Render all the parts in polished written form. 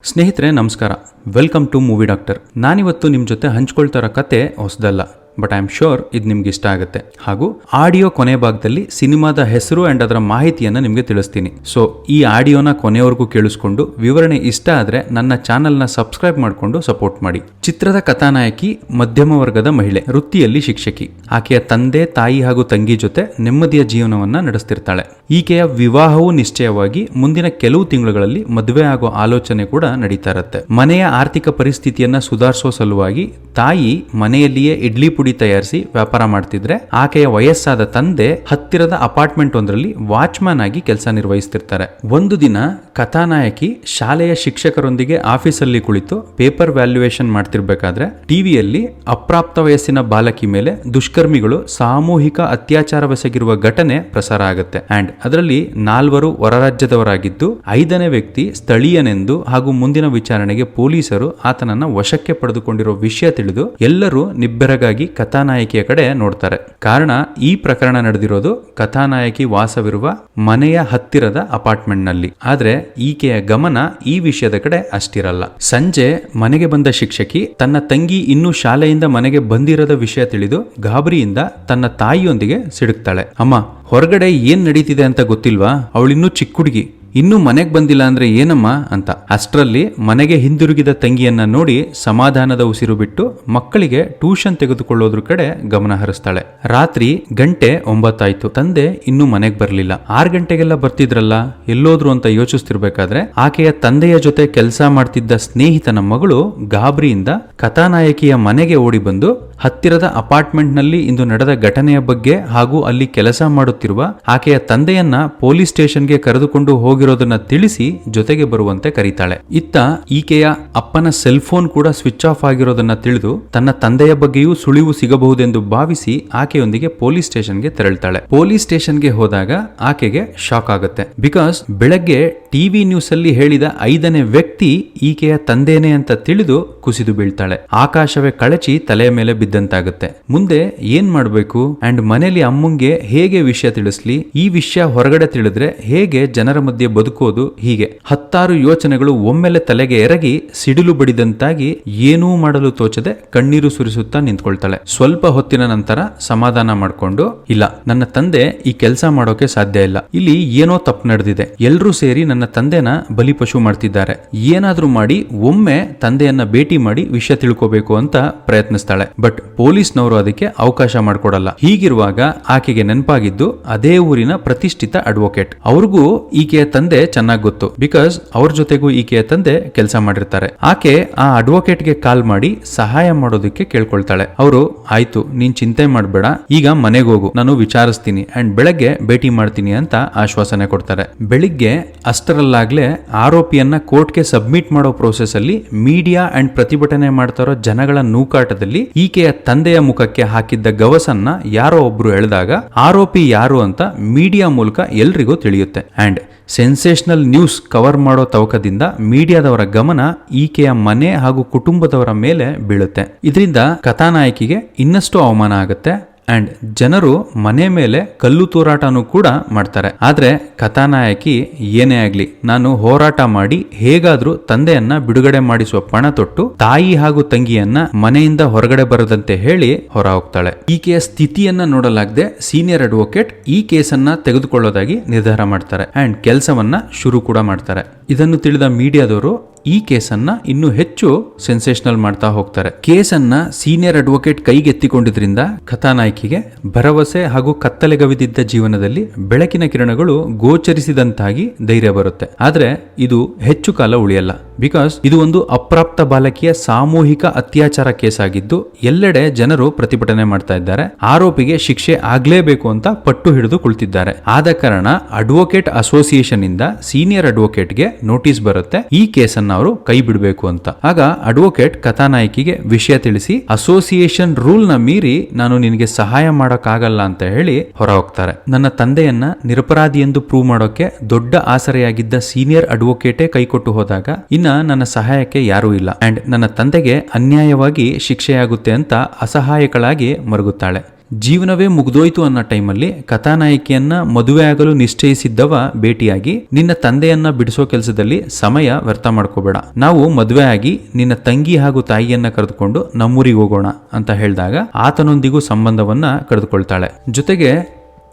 ಸ್ನೇಹಿತರೆ ನಮಸ್ಕಾರ, welcome to movie doctor. ನಾನಿವತ್ತು ನಿಮ್ಮ ಜೊತೆ ಹಂಚ್ಕೊಳ್ತಾ ಇರೋ ಕತೆ ಹೊಸದಲ್ಲ, ಬಟ್ ಐ ಆಮ್ ಶೋರ್ ಇದು ನಿಮ್ಗೆ ಇಷ್ಟ ಆಗುತ್ತೆ. ಹಾಗೂ ಆಡಿಯೋ ಕೊನೆ ಭಾಗದಲ್ಲಿ ಸಿನಿಮಾದ ಹೆಸರು ಅಂಡ್ ಅದರ ಮಾಹಿತಿಯನ್ನು ನಿಮಗೆ ತಿಳಿಸ್ತೀನಿ. ಸೊ ಈ ಆಡಿಯೋನ ಕೊನೆವರೆಗೂ ಕೇಳಿಸ್ಕೊಂಡು ವಿವರಣೆ ಇಷ್ಟ ಆದರೆ ನನ್ನ ಚಾನಲ್ನ ಸಬ್ಸ್ಕ್ರೈಬ್ ಮಾಡಿಕೊಂಡು ಸಪೋರ್ಟ್ ಮಾಡಿ. ಚಿತ್ರದ ಕಥಾನಾಯಕಿ ಮಧ್ಯಮ ವರ್ಗದ ಮಹಿಳೆ, ವೃತ್ತಿಯಲ್ಲಿ ಶಿಕ್ಷಕಿ. ಆಕೆಯ ತಂದೆ, ತಾಯಿ ಹಾಗೂ ತಂಗಿ ಜೊತೆ ನೆಮ್ಮದಿಯ ಜೀವನವನ್ನ ನಡೆಸ್ತಿರ್ತಾಳೆ. ಈಕೆಯ ವಿವಾಹವು ನಿಶ್ಚಯವಾಗಿ ಮುಂದಿನ ಕೆಲವು ತಿಂಗಳುಗಳಲ್ಲಿ ಮದುವೆ ಆಗೋ ಆಲೋಚನೆ ಕೂಡ ನಡೀತಾ ಇರುತ್ತೆ. ಮನೆಯ ಆರ್ಥಿಕ ಪರಿಸ್ಥಿತಿಯನ್ನ ಸುಧಾರಿಸೋ ಸಲುವಾಗಿ ತಾಯಿ ಮನೆಯಲ್ಲಿಯೇ ಇಡ್ಲಿ ಪುಡಿ ತಯಾರಿಸಿ ವ್ಯಾಪಾರ ಮಾಡ್ತಿದ್ರೆ, ಆಕೆಯ ವಯಸ್ಸಾದ ತಂದೆ ಹತ್ತಿರದ ಅಪಾರ್ಟ್ಮೆಂಟ್ ಒಂದರಲ್ಲಿ ವಾಚ್ಮ್ಯಾನ್ ಆಗಿ ಕೆಲಸ ನಿರ್ವಹಿಸ್ತಿರ್ತಾರೆ. ಒಂದು ದಿನ ಕಥಾನಾಯಕಿ ಶಾಲೆಯ ಶಿಕ್ಷಕರೊಂದಿಗೆ ಆಫೀಸಲ್ಲಿ ಕುಳಿತು ಪೇಪರ್ ವ್ಯಾಲ್ಯೂಯೇಷನ್ ಮಾಡ್ತಿರ್ಬೇಕಾದ್ರೆ ಟಿವಿಯಲ್ಲಿ ಅಪ್ರಾಪ್ತ ವಯಸ್ಸಿನ ಬಾಲಕಿ ಮೇಲೆ ದುಷ್ಕರ್ಮಿಗಳು ಸಾಮೂಹಿಕ ಅತ್ಯಾಚಾರವೆಸಗಿರುವ ಘಟನೆ ಪ್ರಸಾರ ಆಗುತ್ತೆ. ಅಂಡ್ ಅದರಲ್ಲಿ 4 ಹೊರರಾಜ್ಯದವರಾಗಿದ್ದು 5ನೇ ವ್ಯಕ್ತಿ ಸ್ಥಳೀಯನೆಂದು ಹಾಗೂ ಮುಂದಿನ ವಿಚಾರಣೆಗೆ ಪೊಲೀಸರು ಆತನನ್ನ ವಶಕ್ಕೆ ಪಡೆದುಕೊಂಡಿರುವ ವಿಷಯ ತಿಳಿದು ಎಲ್ಲರೂ ನಿಬ್ಬೆರಗಾಗಿ ಕಥಾನಾಯಕಿಯ ಕಡೆ ನೋಡ್ತಾರೆ. ಕಾರಣ, ಈ ಪ್ರಕರಣ ನಡೆದಿರೋದು ಕಥಾನಾಯಕಿ ವಾಸವಿರುವ ಮನೆಯ ಹತ್ತಿರದ ಅಪಾರ್ಟ್ಮೆಂಟ್ ನಲ್ಲಿ. ಆದ್ರೆ ಈಕೆಯ ಗಮನ ಈ ವಿಷಯದ ಕಡೆ ಅಷ್ಟಿರಲ್ಲ. ಸಂಜೆ ಮನೆಗೆ ಬಂದ ಶಿಕ್ಷಕಿ ತನ್ನ ತಂಗಿ ಇನ್ನೂ ಶಾಲೆಯಿಂದ ಮನೆಗೆ ಬಂದಿರದ ವಿಷಯ ತಿಳಿದು ಗಾಬರಿಯಿಂದ ತನ್ನ ತಾಯಿಯೊಂದಿಗೆ ಸಿಡುಕ್ತಾಳೆ. ಅಮ್ಮ, ಹೊರಗಡೆ ಏನ್ ನಡೀತಿದೆ ಅಂತ ಗೊತ್ತಿಲ್ವಾ? ಅವಳಿನ್ನೂ ಚಿಕ್ಕ ಹುಡುಗಿ, ಇನ್ನೂ ಮನೆಗೆ ಬಂದಿಲ್ಲ ಅಂದ್ರೆ ಏನಮ್ಮ ಅಂತ. ಅಷ್ಟರಲ್ಲಿ ಮನೆಗೆ ಹಿಂದಿರುಗಿದ ತಂಗಿಯನ್ನ ನೋಡಿ ಸಮಾಧಾನದ ಉಸಿರು ಬಿಟ್ಟು ಮಕ್ಕಳಿಗೆ ಟ್ಯೂಷನ್ ತೆಗೆದುಕೊಳ್ಳೋದ್ರ ಕಡೆ ಗಮನ ಹರಿಸ್ತಾಳೆ. ರಾತ್ರಿ 9 ಆಯ್ತು. ತಂದೆ ಇನ್ನೂ ಮನೆಗೆ ಬರಲಿಲ್ಲ. 6 ಗಂಟೆಗೆಲ್ಲ ಬರ್ತಿದ್ರಲ್ಲ, ಎಲ್ಲೋದ್ರು ಅಂತ ಯೋಚಿಸ್ತಿರ್ಬೇಕಾದ್ರೆ ಆಕೆಯ ತಂದೆಯ ಜೊತೆ ಕೆಲಸ ಮಾಡ್ತಿದ್ದ ಸ್ನೇಹಿತನ ಮಗಳು ಗಾಬರಿಯಿಂದ ಕಥಾನಾಯಕಿಯ ಮನೆಗೆ ಓಡಿ ಬಂದು ಹತ್ತಿರದ ಅಪಾರ್ಟ್ಮೆಂಟ್ ನಲ್ಲಿ ಇಂದು ನಡೆದ ಘಟನೆಯ ಬಗ್ಗೆ ಹಾಗೂ ಅಲ್ಲಿ ಕೆಲಸ ಮಾಡುತ್ತಿರುವ ಆಕೆಯ ತಂದೆಯನ್ನ ಪೊಲೀಸ್ ಸ್ಟೇಷನ್ಗೆ ಕರೆದುಕೊಂಡು ಹೋಗಿರೋದನ್ನ ತಿಳಿಸಿ ಜೊತೆಗೆ ಬರುವಂತೆ ಕರೀತಾಳೆ. ಇತ್ತ ಈಕೆಯ ಅಪ್ಪನ ಸೆಲ್ ಫೋನ್ ಕೂಡ ಸ್ವಿಚ್ ಆಫ್ ಆಗಿರೋದನ್ನ ತಿಳಿದು ತನ್ನ ತಂದೆಯ ಬಗ್ಗೆಯೂ ಸುಳಿವು ಸಿಗಬಹುದೆಂದು ಭಾವಿಸಿ ಆಕೆಯೊಂದಿಗೆ ಪೊಲೀಸ್ ಸ್ಟೇಷನ್ಗೆ ತೆರಳುತ್ತಾಳೆ. ಪೊಲೀಸ್ ಸ್ಟೇಷನ್ಗೆ ಹೋದಾಗ ಆಕೆಗೆ ಶಾಕ್ ಆಗುತ್ತೆ. ಬಿಕಾಸ್ ಬೆಳಗ್ಗೆ ಟಿವಿ ನ್ಯೂಸ್ ಅಲ್ಲಿ ಹೇಳಿದ 5ನೇ ವ್ಯಕ್ತಿ ಈಕೆಯ ತಂದೆನೇ ಅಂತ ತಿಳಿದು ಕುಸಿದು ಬೀಳ್ತಾಳೆ. ಆಕಾಶವೇ ಕಳಚಿ ತಲೆಯ ಮೇಲೆ ಬಿದ್ದಂತಾಗುತ್ತೆ. ಮುಂದೆ ಏನ್ ಮಾಡಬೇಕು ಅಂಡ್ ಮನೇಲಿ ಅಮ್ಮಂಗೆ ಹೇಗೆ ವಿಷಯ ತಿಳಿಸ್ಲಿ, ಈ ವಿಷಯ ಹೊರಗಡೆ ತಿಳಿದ್ರೆ ಹೇಗೆ ಜನರ ಮಧ್ಯೆ ಬದುಕೋದು, ಹೀಗೆ 10 ಯೋಚನೆಗಳು ಒಮ್ಮೆಲೆ ತಲೆಗೆ ಎರಗಿ ಸಿಡಿಲು ಬಡಿದಂತಾಗಿ ಏನೂ ಮಾಡಲು ತೋಚದೆ ಕಣ್ಣೀರು ಸುರಿಸುತ್ತಾ ನಿಂತ್ಕೊಳ್ತಾಳೆ. ಸ್ವಲ್ಪ ಹೊತ್ತಿನ ನಂತರ ಸಮಾಧಾನ ಮಾಡ್ಕೊಂಡು, ಇಲ್ಲ, ನನ್ನ ತಂದೆ ಈ ಕೆಲಸ ಮಾಡೋಕೆ ಸಾಧ್ಯ ಇಲ್ಲ, ಇಲ್ಲಿ ಏನೋ ತಪ್ಪು ನಡೆದಿದೆ, ಎಲ್ರೂ ಸೇರಿ ನನ್ನ ತಂದೆನ ಬಲಿಪಶು ಮಾಡ್ತಿದ್ದಾರೆ, ಏನಾದ್ರೂ ಮಾಡಿ ಒಮ್ಮೆ ತಂದೆಯನ್ನ ಭೇಟಿ ಮಾಡಿ ವಿಷಯ ತಿಳ್ಕೋಬೇಕು ಅಂತ ಪ್ರಯತ್ನಿಸ್ತಾಳೆ. ಬಟ್ ಪೊಲೀಸ್ನವರು ಅದಕ್ಕೆ ಅವಕಾಶ ಮಾಡಿಕೊಡಲ್ಲ. ಹೀಗಿರುವಾಗ ಆಕೆಗೆ ನೆನಪಾಗಿದ್ದು ಅದೇ ಊರಿನ ಪ್ರತಿಷ್ಠಿತ ಅಡ್ವೊಕೇಟ್. ಅವ್ರಿಗೂ ಈಕೆಯ ತಂದೆ ಚೆನ್ನಾಗಿ ಗೊತ್ತು, ಬಿಕಾಸ್ ಅವ್ರ ಜೊತೆಗೂ ಈಕೆಯ ತಂದೆ ಕೆಲಸ ಮಾಡಿರ್ತಾರೆ. ಆಕೆ ಆ ಅಡ್ವೊಕೇಟ್ಗೆ ಕಾಲ್ ಮಾಡಿ ಸಹಾಯ ಮಾಡೋದಕ್ಕೆ ಕೇಳ್ಕೊಳ್ತಾಳೆ. ಅವರು, ಆಯ್ತು, ನೀನ್ ಚಿಂತೆ ಮಾಡಬೇಡ, ಈಗ ಮನೆಗೆ ಹೋಗು, ನಾನು ವಿಚಾರಿಸ್ತೀನಿ ಅಂಡ್ ಬೆಳಗ್ಗೆ ಭೇಟಿ ಮಾಡ್ತೀನಿ ಅಂತ ಆಶ್ವಾಸನೆ ಕೊಡ್ತಾರೆ. ಬೆಳಿಗ್ಗೆ ಅಷ್ಟರಲ್ಲಾಗ್ಲೇ ಆರೋಪಿಯನ್ನ ಕೋರ್ಟ್ಗೆ ಸಬ್ಮಿಟ್ ಮಾಡೋ ಪ್ರೋಸೆಸ್ ಅಲ್ಲಿ ಮೀಡಿಯಾ ಅಂಡ್ ಪ್ರತಿಭಟನೆ ಮಾಡ್ತಾರೋ ಜನಗಳ ನೂಕಾಟದಲ್ಲಿ ಈಕೆಯ ತಂದೆಯ ಮುಖಕ್ಕೆ ಹಾಕಿದ್ದ ಗವಸನ್ನ ಯಾರೋ ಒಬ್ರು ಎಳೆದಾಗ ಆರೋಪಿ ಯಾರು ಅಂತ ಮೀಡಿಯಾ ಮೂಲಕ ಎಲ್ರಿಗೂ ತಿಳಿಯುತ್ತೆ. ಅಂಡ್ ಸೆನ್ಸೇಷನಲ್ ನ್ಯೂಸ್ ಕವರ್ ಮಾಡೋ ತವಕದಿಂದ ಮೀಡಿಯಾದವರ ಗಮನ ಈಕೆಯ ಮನೆ ಹಾಗೂ ಕುಟುಂಬದವರ ಮೇಲೆ ಬೀಳುತ್ತೆ. ಇದರಿಂದ ಕಥಾನಾಯಕಿಗೆ ಇನ್ನಷ್ಟು ಅವಮಾನ ಆಗುತ್ತೆ ಅಂಡ್ ಜನರು ಮನೆ ಮೇಲೆ ಕಲ್ಲು ತೂರಾಟನೂ ಕೂಡ ಮಾಡ್ತಾರೆ. ಆದ್ರೆ ಕಥಾನಾಯಕಿ ಏನೇ ಆಗ್ಲಿ, ನಾನು ಹೋರಾಟ ಮಾಡಿ ಹೇಗಾದ್ರೂ ತಂದೆಯನ್ನ ಬಿಡುಗಡೆ ಮಾಡಿಸುವ ಪಣ ತೊಟ್ಟು ತಾಯಿ ಹಾಗೂ ತಂಗಿಯನ್ನ ಮನೆಯಿಂದ ಹೊರಗಡೆ ಬರದಂತೆ ಹೇಳಿ ಹೊರ ಹೋಗ್ತಾಳೆ. ಈಕೆಯ ಸ್ಥಿತಿಯನ್ನ ನೋಡಲಾಗದೆ ಸೀನಿಯರ್ ಅಡ್ವೊಕೇಟ್ ಈ ಕೇಸನ್ನ ತೆಗೆದುಕೊಳ್ಳೋದಾಗಿ ನಿರ್ಧಾರ ಮಾಡ್ತಾರೆ ಅಂಡ್ ಕೆಲಸವನ್ನ ಶುರು ಕೂಡ ಮಾಡ್ತಾರೆ. ಇದನ್ನು ತಿಳಿದ ಮೀಡಿಯಾದವರು ಈ ಕೇಸನ್ನ ಇನ್ನೂ ಹೆಚ್ಚು ಸೆನ್ಸೇಷನಲ್ ಮಾಡ್ತಾ ಹೋಗ್ತಾರೆ. ಕೇಸನ್ನ ಸೀನಿಯರ್ ಅಡ್ವೊಕೇಟ್ ಕೈಗೆತ್ತಿಕೊಂಡಿದ್ರಿಂದ ಕಥಾನಾಯಕಿಗೆ ಭರವಸೆ ಹಾಗೂ ಕತ್ತಲೆಗವಿದಿದ್ದ ಜೀವನದಲ್ಲಿ ಬೆಳಕಿನ ಕಿರಣಗಳು ಗೋಚರಿಸಿದಂತಾಗಿ ಧೈರ್ಯ ಬರುತ್ತೆ. ಆದ್ರೆ ಇದು ಹೆಚ್ಚು ಕಾಲ ಉಳಿಯಲ್ಲ. ಬಿಕಾಸ್ ಇದು ಒಂದು ಅಪ್ರಾಪ್ತ ಬಾಲಕಿಯ ಸಾಮೂಹಿಕ ಅತ್ಯಾಚಾರ ಕೇಸ್ ಆಗಿದ್ದು ಎಲ್ಲೆಡೆ ಜನರು ಪ್ರತಿಭಟನೆ ಮಾಡ್ತಾ ಇದ್ದಾರೆ. ಆರೋಪಿಗೆ ಶಿಕ್ಷೆ ಆಗ್ಲೇಬೇಕು ಅಂತ ಪಟ್ಟು ಹಿಡಿದು ಕುಳಿತಿದ್ದಾರೆ. ಆದ ಕಾರಣ ಅಡ್ವೊಕೇಟ್ ಅಸೋಸಿಯೇಷನ್ ಇಂದ ಸೀನಿಯರ್ ಅಡ್ವೊಕೇಟ್ಗೆ ನೋಟಿಸ್ ಬರುತ್ತೆ ಈ ಕೇಸನ್ನ ಅವರು ಕೈ ಬಿಡಬೇಕು ಅಂತ. ಆಗ ಅಡ್ವೊಕೇಟ್ ಕಥಾನಾಯಕಿಗೆ ವಿಷಯ ತಿಳಿಸಿ ಅಸೋಸಿಯೇಷನ್ ರೂಲ್ ನ ಮೀರಿ ನಾನು ನಿನಗೆ ಸಹಾಯ ಮಾಡೋಕ್ಕಾಗಲ್ಲ ಅಂತ ಹೇಳಿ ಹೊರ ಹೋಗ್ತಾರೆ. ನನ್ನ ತಂದೆಯನ್ನ ನಿರಪರಾಧಿ ಎಂದು ಪ್ರೂವ್ ಮಾಡೋಕೆ ದೊಡ್ಡ ಆಸರೆಯಾಗಿದ್ದ ಸೀನಿಯರ್ ಅಡ್ವೊಕೇಟೇ ಕೈಕೊಟ್ಟು ಹೋದಾಗ ಇನ್ನ ನನ್ನ ಸಹಾಯಕ್ಕೆ ಯಾರೂ ಇಲ್ಲ ಅಂಡ್ ನನ್ನ ತಂದೆಗೆ ಅನ್ಯಾಯವಾಗಿ ಶಿಕ್ಷೆಯಾಗುತ್ತೆ ಅಂತ ಅಸಹಾಯಕಳಾಗಿ ಮರುಗುತ್ತಾಳೆ. ಜೀವನವೇ ಮುಗ್ದೋಯ್ತು ಅನ್ನೋ ಟೈಮಲ್ಲಿ ಕಥಾನಾಯಕಿಯನ್ನ ಮದುವೆ ಆಗಲು ನಿಶ್ಚಯಿಸಿದ್ದವ ಭೇಟಿಯಾಗಿ ನಿನ್ನ ತಂದೆಯನ್ನ ಬಿಡಿಸೋ ಕೆಲಸದಲ್ಲಿ ಸಮಯ ವ್ಯರ್ಥ ಮಾಡ್ಕೋಬೇಡ, ನಾವು ಮದುವೆ ಆಗಿ ನಿನ್ನ ತಂಗಿ ಹಾಗೂ ತಾಯಿಯನ್ನ ಕರೆದುಕೊಂಡು ನಮ್ಮೂರಿಗೆ ಹೋಗೋಣ ಅಂತ ಹೇಳಿದಾಗ ಆತನೊಂದಿಗೂ ಸಂಬಂಧವನ್ನ ಕಳೆದುಕೊಳ್ತಾಳೆ. ಜೊತೆಗೆ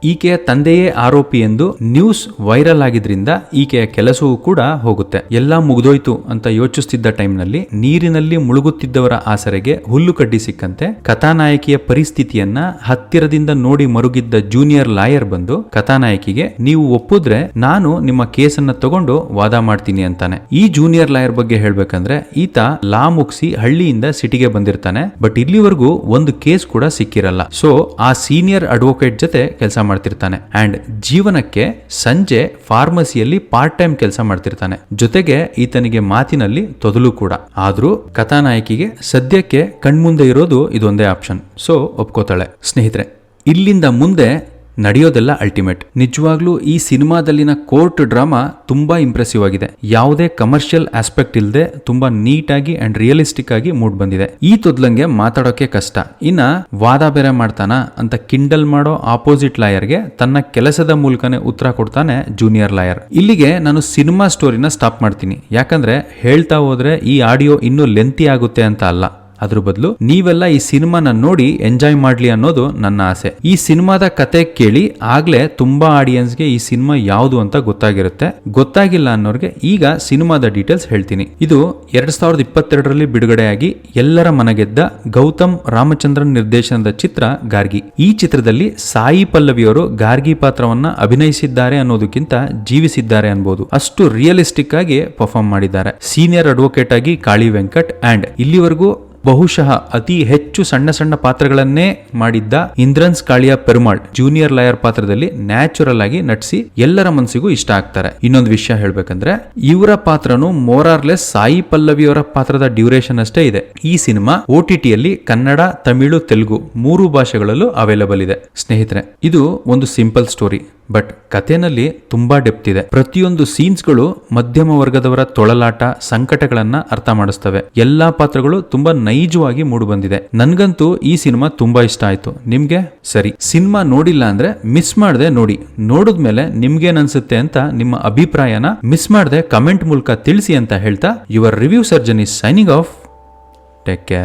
ಈಕೆಯ ತಂದೆಯೇ ಆರೋಪಿ ಎಂದು ನ್ಯೂಸ್ ವೈರಲ್ ಆಗಿದ್ರಿಂದ ಈಕೆಯ ಕೆಲಸವೂ ಕೂಡ ಹೋಗುತ್ತೆ. ಎಲ್ಲ ಮುಗ್ದೋಯ್ತು ಅಂತ ಯೋಚಿಸುತ್ತಿದ್ದ ಟೈಮ್ನಲ್ಲಿ ನೀರಿನಲ್ಲಿ ಮುಳುಗುತ್ತಿದ್ದವರ ಆಸರೆಗೆ ಹುಲ್ಲು ಕಡ್ಡಿ ಸಿಕ್ಕಂತೆ ಕಥಾನಾಯಕಿಯ ಪರಿಸ್ಥಿತಿಯನ್ನ ಹತ್ತಿರದಿಂದ ನೋಡಿ ಮರುಗಿದ್ದ ಜೂನಿಯರ್ ಲಾಯರ್ ಬಂದು ಕಥಾನಾಯಕಿಗೆ ನೀವು ಒಪ್ಪಿದ್ರೆ ನಾನು ನಿಮ್ಮ ಕೇಸನ್ನ ತಗೊಂಡು ವಾದ ಮಾಡ್ತೀನಿ ಅಂತಾನೆ. ಈ ಜೂನಿಯರ್ ಲಾಯರ್ ಬಗ್ಗೆ ಹೇಳ್ಬೇಕಂದ್ರೆ ಈತ ಲಾ ಮುಗಿಸಿ ಹಳ್ಳಿಯಿಂದ ಸಿಟಿಗೆ ಬಂದಿರ್ತಾನೆ. ಬಟ್ ಇಲ್ಲಿವರೆಗೂ ಒಂದು ಕೇಸ್ ಕೂಡ ಸಿಕ್ಕಿರಲ್ಲ. ಸೊ ಆ ಸೀನಿಯರ್ ಅಡ್ವೊಕೇಟ್ ಜೊತೆ ಕೆಲಸ ಮಾಡ್ತಿರ್ತಾನೆ ಅಂಡ್ ಜೀವನಕ್ಕೆ ಸಂಜೆ ಫಾರ್ಮಸಿಯಲ್ಲಿ ಪಾರ್ಟ್ ಟೈಮ್ ಕೆಲಸ ಮಾಡ್ತಿರ್ತಾನೆ. ಜೊತೆಗೆ ಈತನಿಗೆ ಮಾತಿನಲ್ಲಿ ತೊದಲು ಕೂಡ. ಆದ್ರೂ ಕಥಾನಾಯಕಿಗೆ ಸದ್ಯಕ್ಕೆ ಕಣ್ಮುಂದೆ ಇರೋದು ಇದೊಂದೇ ಆಪ್ಷನ್. ಸೊ ಒಪ್ಕೋತಾಳೆ. ಸ್ನೇಹಿತರೆ, ಇಲ್ಲಿಂದ ಮುಂದೆ ನಡೆಯೋದೆಲ್ಲ ಅಲ್ಟಿಮೇಟ್. ನಿಜವಾಗ್ಲೂ ಈ ಸಿನಿಮಾದಲ್ಲಿನ ಕೋರ್ಟ್ ಡ್ರಾಮಾ ತುಂಬಾ ಇಂಪ್ರೆಸಿವ್ ಆಗಿದೆ. ಯಾವುದೇ ಕಮರ್ಷಿಯಲ್ ಆಸ್ಪೆಕ್ಟ್ ಇಲ್ಲದೆ ತುಂಬಾ ನೀಟಾಗಿ ಅಂಡ್ ರಿಯಲಿಸ್ಟಿಕ್ ಆಗಿ ಮೂಡ್ ಬಂದಿದೆ. ಈ ತೊದ್ಲಂಗೆ ಮಾತಾಡೋಕೆ ಕಷ್ಟ, ಇನ್ನ ವಾದ ಬೇರೆ ಮಾಡ್ತಾನ ಅಂತ ಕಿಂಡಲ್ ಮಾಡೋ ಆಪೋಸಿಟ್ ಲಾಯರ್ಗೆ ತನ್ನ ಕೆಲಸದ ಮೂಲಕನೇ ಉತ್ತರ ಕೊಡ್ತಾನೆ ಜೂನಿಯರ್ ಲಾಯರ್. ಇಲ್ಲಿಗೆ ನಾನು ಸಿನಿಮಾ ಸ್ಟೋರಿನ ಸ್ಟಾಪ್ ಮಾಡ್ತೀನಿ. ಯಾಕಂದ್ರೆ ಹೇಳ್ತಾ ಹೋದ್ರೆ ಈ ಆಡಿಯೋ ಇನ್ನೂ ಲೆಂತಿ ಆಗುತ್ತೆ ಅಂತ ಅಲ್ಲ, ಅದ್ರ ಬದಲು ನೀವೆಲ್ಲ ಈ ಸಿನಿಮಾನ ನೋಡಿ ಎಂಜಾಯ್ ಮಾಡ್ಲಿ ಅನ್ನೋದು ನನ್ನ ಆಸೆ. ಈ ಸಿನಿಮಾದ ಕತೆ ಕೇಳಿ ಆಗ್ಲೇ ತುಂಬಾ ಆಡಿಯನ್ಸ್ಗೆ ಈ ಸಿನಿಮಾ ಯಾವುದು ಅಂತ ಗೊತ್ತಾಗಿರುತ್ತೆ. ಗೊತ್ತಾಗಿಲ್ಲ ಅನ್ನೋರ್ಗೆ ಈಗ ಸಿನಿಮಾದ ಡೀಟೇಲ್ಸ್ ಹೇಳ್ತೀನಿ. ಇದು 2022ರಲ್ಲಿ ಬಿಡುಗಡೆಯಾಗಿ ಎಲ್ಲರ ಮನಗೆದ್ದ ಗೌತಮ್ ರಾಮಚಂದ್ರನ್ ನಿರ್ದೇಶನದ ಚಿತ್ರ ಗಾರ್ಗಿ. ಈ ಚಿತ್ರದಲ್ಲಿ ಸಾಯಿ ಪಲ್ಲವಿಯವರು ಗಾರ್ಗಿ ಪಾತ್ರವನ್ನ ಅಭಿನಯಿಸಿದ್ದಾರೆ ಅನ್ನೋದಕ್ಕಿಂತ ಜೀವಿಸಿದ್ದಾರೆ ಅನ್ಬೋದು. ಅಷ್ಟು ರಿಯಲಿಸ್ಟಿಕ್ ಆಗಿ ಪರ್ಫಾರ್ಮ್ ಮಾಡಿದ್ದಾರೆ. ಸೀನಿಯರ್ ಅಡ್ವೊಕೇಟ್ ಆಗಿ ಕಾಳಿ ವೆಂಕಟ್ ಅಂಡ್ ಇಲ್ಲಿವರೆಗೂ ಬಹುಶಃ ಅತಿ ಹೆಚ್ಚು ಸಣ್ಣ ಸಣ್ಣ ಪಾತ್ರಗಳನ್ನೇ ಮಾಡಿದ್ದ ಇಂದ್ರನ್ಸ್ ಕಾಳಿಯ ಪೆರುಮಾಳ್ ಜೂನಿಯರ್ ಲಾಯರ್ ಪಾತ್ರದಲ್ಲಿ ನ್ಯಾಚುರಲ್ ಆಗಿ ನಟಿಸಿ ಎಲ್ಲರ ಮನಸ್ಸಿಗೂ ಇಷ್ಟ ಆಗ್ತಾರೆ. ಇನ್ನೊಂದು ವಿಷಯ ಹೇಳ್ಬೇಕಂದ್ರೆ ಇವರ ಪಾತ್ರನು ಮೋರಾರ್ಲೆಸ್ ಸಾಯಿ ಪಲ್ಲವಿಯವರ ಪಾತ್ರದ ಡ್ಯೂರೇಷನ್ ಅಷ್ಟೇ ಇದೆ. ಈ ಸಿನಿಮಾ OTTಯಲ್ಲಿ ಕನ್ನಡ, ತಮಿಳು, ತೆಲುಗು 3 ಭಾಷೆಗಳಲ್ಲೂ ಅವೈಲಬಲ್ ಇದೆ. ಸ್ನೇಹಿತರೆ, ಇದು ಒಂದು ಸಿಂಪಲ್ ಸ್ಟೋರಿ, ಬಟ್ ಕಥೆನಲ್ಲಿ ತುಂಬಾ ಡೆಪ್ತ್ ಇದೆ. ಪ್ರತಿಯೊಂದು ಸೀನ್ಸ್ಗಳು ಮಧ್ಯಮ ವರ್ಗದವರ ತೊಳಲಾಟ, ಸಂಕಟಗಳನ್ನ ಅರ್ಥ ಮಾಡಿಸ್ತವೆ. ಎಲ್ಲಾ ಪಾತ್ರಗಳು ತುಂಬಾ ನೈಜವಾಗಿ ಮೂಡಿ ಬಂದಿದೆ. ನನ್ಗಂತೂ ಈ ಸಿನಿಮಾ ತುಂಬಾ ಇಷ್ಟ ಆಯ್ತು. ನಿಮ್ಗೆ? ಸರಿ, ಸಿನಿಮಾ ನೋಡಿಲ್ಲ ಅಂದ್ರೆ ಮಿಸ್ ಮಾಡದೆ ನೋಡಿ. ನೋಡಿದ್ಮೇಲೆ ನಿಮ್ಗೇನ್ ಅನ್ಸುತ್ತೆ ಅಂತ ನಿಮ್ಮ ಅಭಿಪ್ರಾಯನ ಮಿಸ್ ಮಾಡದೆ ಕಮೆಂಟ್ ಮೂಲಕ ತಿಳಿಸಿ ಅಂತ ಹೇಳ್ತಾ your review surgeon is signing off. Take care.